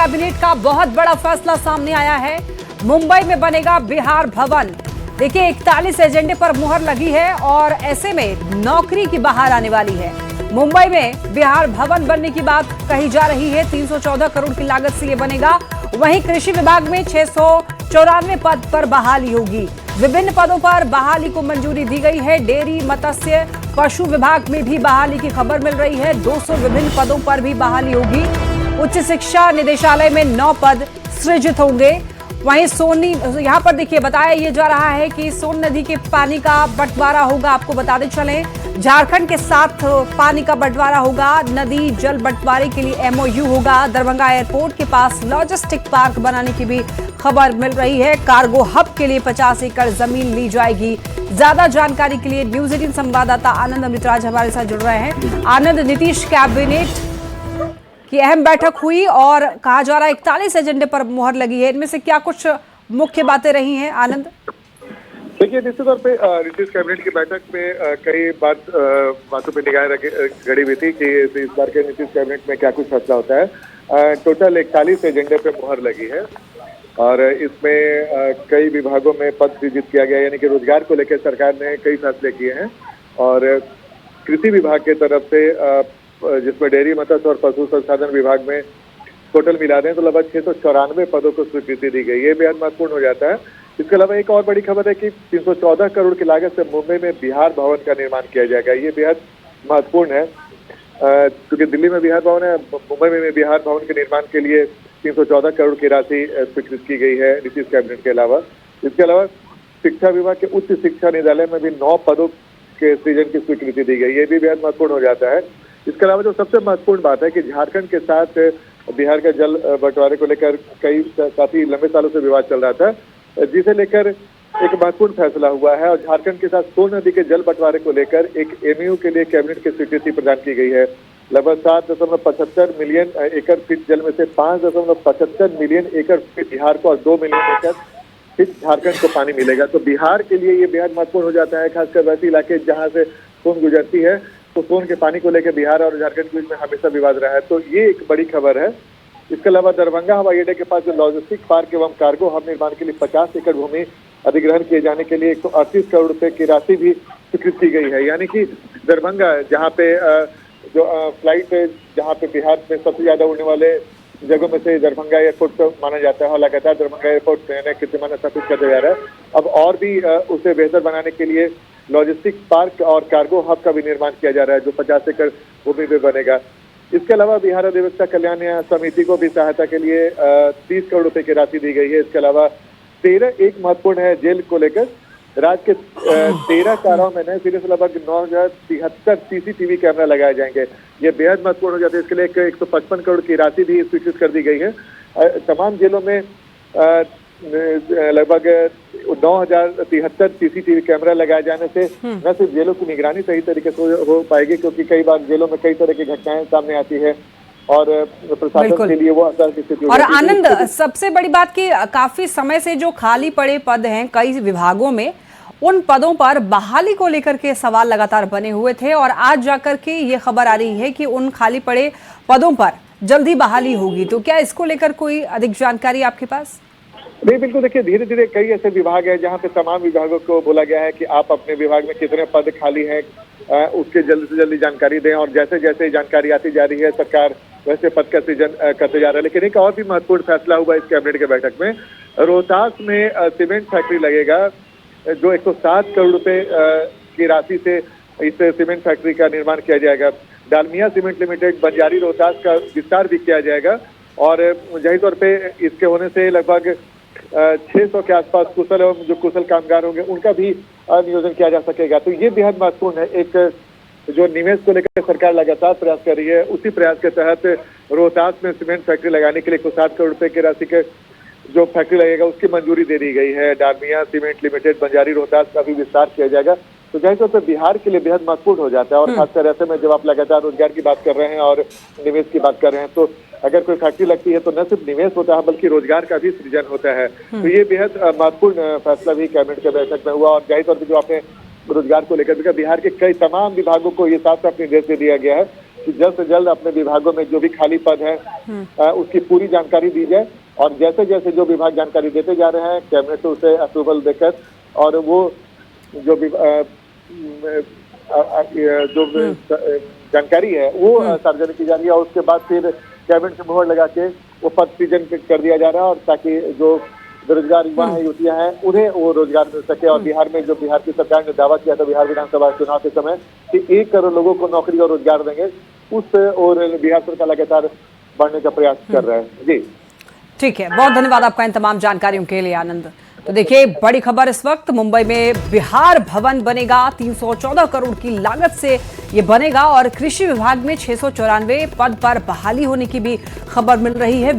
Cabinet का बहुत बड़ा फैसला सामने आया है। मुंबई में बनेगा बिहार भवन। देखिए 41 एजेंडे पर मुहर लगी है और ऐसे में नौकरी की बहार आने वाली है। मुंबई में बिहार भवन बनने की बात कही जा रही है। 314 करोड़ की लागत से ये बनेगा। वहीं कृषि विभाग में 694 पद पर बहाली होगी। विभिन्न पदों पर बहाली को मंजूरी दी गई है। डेयरी, मत्स्य, पशु विभाग में भी बहाली की खबर मिल रही है। 200 विभिन्न पदों पर भी बहाली होगी। उच्च शिक्षा निदेशालय में 9 पद सृजित होंगे। वहीं सोनी, यहाँ पर देखिए बताया ये जा रहा है कि सोन नदी के पानी का बंटवारा होगा। आपको बताते चलें, झारखंड के साथ पानी का बंटवारा होगा। नदी जल बंटवारे के लिए MOU होगा। दरभंगा एयरपोर्ट के पास लॉजिस्टिक पार्क बनाने की भी खबर मिल रही है। कार्गो हब के लिए 50 एकड़ जमीन ली जाएगी। ज्यादा जानकारी के लिए न्यूज 18 संवाददाता आनंद अमृतराज हमारे साथ जुड़ रहे हैं। आनंद, नीतीश कैबिनेट की अहम बैठक हुई और कहा जा रहा है 41 एजेंडे पर मुहर लगी है। इनमें से क्या कुछ मुख्य बातें रही हैं आनंद? देखिए, निश्चित तौर पे नीतीश कैबिनेट की बैठक में कई बातों पे निगाह गड़ी हुई थी कि इस बार के नीतीश कैबिनेट में क्या कुछ फैसला होता है। टोटल 41 एजेंडे पे मुहर लगी है और इसमें कई विभागों में पद सृजित किया गया, यानी कि रोजगार को लेकर सरकार ने कई फैसले किए हैं। और कृषि विभाग की तरफ से जिसमें डेयरी, मत्स्य और पशु संसाधन विभाग में टोटल मिला दें तो लगभग 694 पदों को स्वीकृति दी गई। ये बेहद महत्वपूर्ण हो जाता है। इसके अलावा एक और बड़ी खबर है कि 314 करोड़ की लागत से मुंबई में बिहार भवन का निर्माण किया जाएगा। ये बेहद महत्वपूर्ण है क्योंकि दिल्ली में बिहार भवन है, मुंबई में बिहार भवन के निर्माण के लिए 314 करोड़ की राशि स्वीकृत की गई है नीतीश कैबिनेट के अलावा। इसके अलावा शिक्षा विभाग के उच्च शिक्षा निदेशालय में भी 9 पदों के सृजन की स्वीकृति दी गई। ये भी बेहद महत्वपूर्ण हो जाता है। इसके अलावा जो सबसे महत्वपूर्ण बात है कि झारखंड के साथ बिहार का जल बंटवारे को लेकर काफी लंबे सालों से विवाद चल रहा था, जिसे लेकर एक महत्वपूर्ण फैसला हुआ है। और झारखंड के साथ सोन नदी के जल बंटवारे को लेकर एक MOU के लिए कैबिनेट की स्वीकृति प्रदान की गई है। लगभग 7.75 मिलियन एकड़ फीट जल में से 5.75 मिलियन एकड़ फीट बिहार को और 2 मिलियन एकड़ फीट झारखंड को पानी मिलेगा। तो बिहार के लिए ये बेहद महत्वपूर्ण हो जाता है, खासकर वैसे इलाके जहाँ से सोन गुजरती है। तो सोन के पानी को लेकर बिहार और झारखंड के बीच में हमेशा विवाद रहा है, तो ये एक बड़ी खबर है। इसके अलावा दरभंगा हवाई अड्डे के पास जो लॉजिस्टिक पार्क एवं कार्गो हब निर्माण के लिए 50 एकड़ भूमि अधिग्रहण किए जाने के लिए 138 करोड़ रुपए की राशि भी स्वीकृत की गई है। यानी कि दरभंगा, जहाँ पे जो फ्लाइट जहाँ पे बिहार में सबसे ज्यादा उड़ने वाले जगहों में से दरभंगा एयरपोर्ट को माना जाता है और लगातार दरभंगा एयरपोर्ट नया कीर्तिमान स्थापित करते जा रहा है। अब और भी उसे बेहतर बनाने के लिए लॉजिस्टिक पार्क और कार्गो हब का भी निर्माण किया जा रहा है, जो 50 एकड़ भूमि पे बनेगा। इसके अलावा बिहार अधिवक्ता कल्याण समिति को भी सहायता के लिए 30 करोड़ रुपए की राशि दी गई है। इसके अलावा 13 एक महत्वपूर्ण है जेल को लेकर। राज्य के 13 काराओं में नए सिरे से लगभग 9,073 CCTV कैमरा लगाए जाएंगे। ये बेहद महत्वपूर्ण हो जाते हैं। इसके लिए 155 करोड़ की राशि भी स्वीकृत कर दी गई है। तमाम जेलों में लगभग 9,073 CCTV कैमरा लगाए जाने से न सिर्फ जेलों की निगरानी सही तरीके से हो पाएगी, क्योंकि कई बार जेलों में कई तरह की घटनाएं सामने आती है और प्रशासन के लिए वो असर की स्थिति। और आनंद, सबसे बड़ी बात कि काफी समय से जो खाली पड़े पद हैं कई विभागों में, उन पदों पर बहाली को लेकर के सवाल लगातार बने हुए थे और आज जाकर के ये खबर आ रही है कि उन खाली पड़े पदों पर जल्दी बहाली होगी। तो क्या इसको लेकर कोई अधिक जानकारी आपके पास? नहीं, बिल्कुल। देखिए, धीरे धीरे कई ऐसे विभाग हैं जहाँ पे तमाम विभागों को बोला गया है कि आप अपने विभाग में कितने पद खाली हैं उसके जल्दी से जल्दी जानकारी दें। और जैसे जैसे जानकारी आती जा रही है, सरकार वैसे पद का सृजन करते जा रहा है। लेकिन एक और भी महत्वपूर्ण फैसला हुआ इस कैबिनेट के बैठक में। रोहतास में सीमेंट फैक्ट्री लगेगा, जो 107 करोड़ रुपए की राशि से इस सीमेंट फैक्ट्री का निर्माण किया जाएगा। डालमिया सीमेंट लिमिटेड बंजारी रोहतास का विस्तार भी किया जाएगा और जाहिर तौर पे इसके होने से लगभग 600 के आसपास कुशल एवं जो कुशल कामगार होंगे उनका भी नियोजन किया जा सकेगा। तो ये बेहद महत्वपूर्ण है। एक जो निवेश को लेकर सरकार लगातार प्रयास कर रही है, उसी प्रयास के तहत रोहतास में सीमेंट फैक्ट्री लगाने के लिए 107 करोड़ रुपए की राशि के जो फैक्ट्री लगेगा उसकी मंजूरी दे दी गई है। डालमिया सीमेंट लिमिटेड बंजारी रोहतास का भी विस्तार किया जाएगा। तो जाहिर तौर पर बिहार के लिए बेहद महत्वपूर्ण हो जाता है। और खासकर ऐसे में जब आप लगातार रोजगार की बात कर रहे हैं और निवेश की बात कर रहे हैं, तो अगर कोई फैक्ट्री लगती है तो न सिर्फ निवेश होता है बल्कि रोजगार का भी सृजन होता है। तो ये बेहद महत्वपूर्ण फैसला भी कैबिनेट के बैठक में हुआ। और जाहिर तौर पर जो आपने रोजगार को लेकर बिहार के कई तमाम विभागों को ये साफ साफ निर्देश दे दिया गया है कि जल्द से जल्द अपने विभागों में जो भी खाली पद है उसकी पूरी जानकारी दी जाए, और जैसे जैसे जो विभाग जानकारी देते जा रहे हैं कैबिनेट उसे अप्रूवल देकर और वो जो जानकारी है वो सार्वजनिक की जा रही है, और उसके बाद फिर कैबिनेट से मुहर लगा के वो पद सृजन कर दिया जा रहा है, और ताकि जो बेरोजगार युवा है युवतियां हैं उन्हें वो रोजगार मिल सके। और बिहार में जो बिहार की सरकार ने दावा किया था बिहार विधानसभा चुनाव के समय कि 1 करोड़ लोगों को नौकरी और रोजगार देंगे, उस और बिहार सरकार लगातार बढ़ने का प्रयास कर रहा है। जी ठीक है, बहुत धन्यवाद आपका इन तमाम जानकारियों के लिए आनंद। तो देखिए बड़ी खबर इस वक्त, मुंबई में बिहार भवन बनेगा, 314 करोड़ की लागत से ये बनेगा और कृषि विभाग में 694 पद पर बहाली होने की भी खबर मिल रही है।